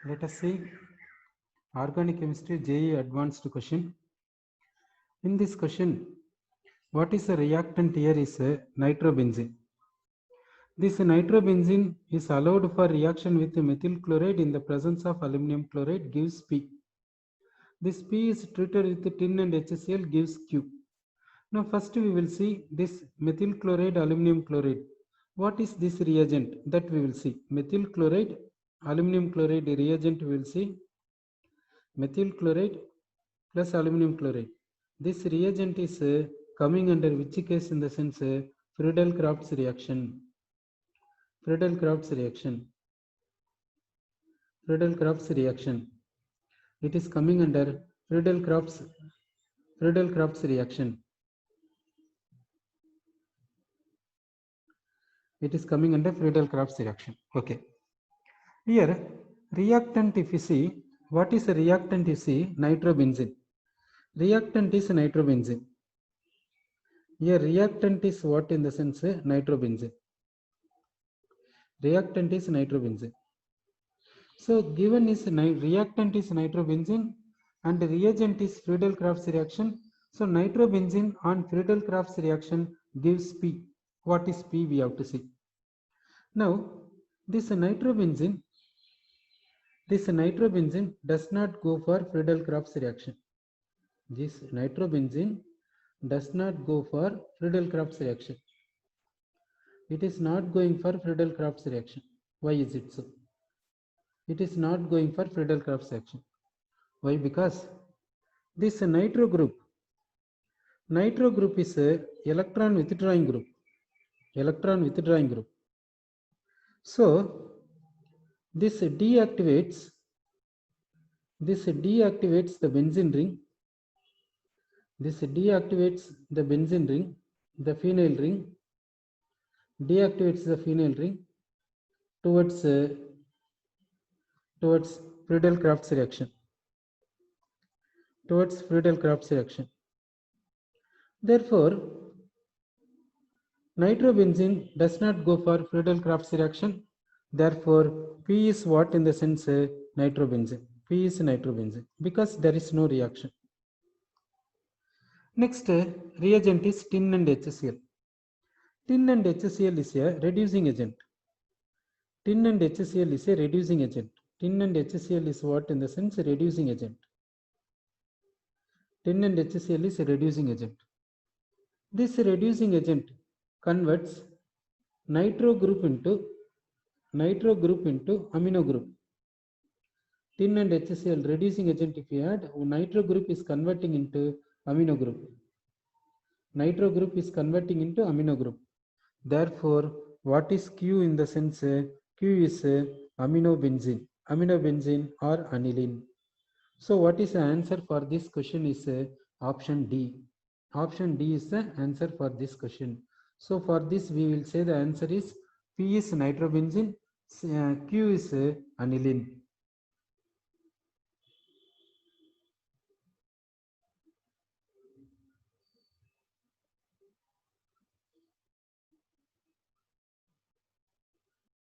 Let us see organic chemistry JEE advanced question. In this question, what is the reactant here is nitrobenzene. This nitrobenzene is allowed for reaction with methyl chloride in the presence of aluminum chloride gives P. This P is treated with tin and HCl gives Q. Now first we will see this methyl chloride, aluminum chloride. What is this reagent? That we will see. Methyl chloride, aluminum chloride reagent we will see. Methyl chloride plus aluminum chloride. This reagent is coming under which case in the sense Friedel-Crafts reaction. Friedel-Crafts reaction. Friedel-Crafts reaction. It is coming under Friedel-Crafts reaction. It is coming under Friedel-Crafts reaction. Okay. Here, reactant if you see, what is a reactant you see? Nitrobenzene. Reactant is nitrobenzene. Here reactant is what in the sense nitrobenzene. Reactant is nitrobenzene. So given is reactant is nitrobenzene and reagent is Friedel-Crafts reaction. So nitrobenzene on Friedel-Crafts reaction gives P. What is P we have to see. Now this nitrobenzene does not go for Friedel-Crafts reaction. This nitrobenzene does not go for Friedel-Crafts reaction. It is not going for Friedel-Crafts reaction. Why is it so? It is not going for Friedel-Crafts reaction. Why? Because this nitro group is a electron withdrawing group. So this deactivates the benzene ring. This deactivates the benzene ring, the phenyl ring, deactivates the phenyl ring towards Friedel-Crafts reaction. Therefore, nitrobenzene does not go for Friedel-Crafts reaction. Therefore, P is what in the sense nitrobenzene. P is nitrobenzene because there is no reaction. Next reagent is tin and HCl. Tin and HCl is a reducing agent. Tin and HCl is a reducing agent. Tin and HCl is what in the sense reducing agent. Tin and HCl is a reducing agent. This reducing agent converts nitro group into amino group. Tin and HCl reducing agent if you add, nitro group is converting into amino group. Nitro group is converting into amino group. Therefore, what is Q in the sense? Q is aminobenzene or aniline. So what is the answer for this question is option D. Option D is the answer for this question. So for this we will say the answer is P is nitrobenzene, Q is aniline.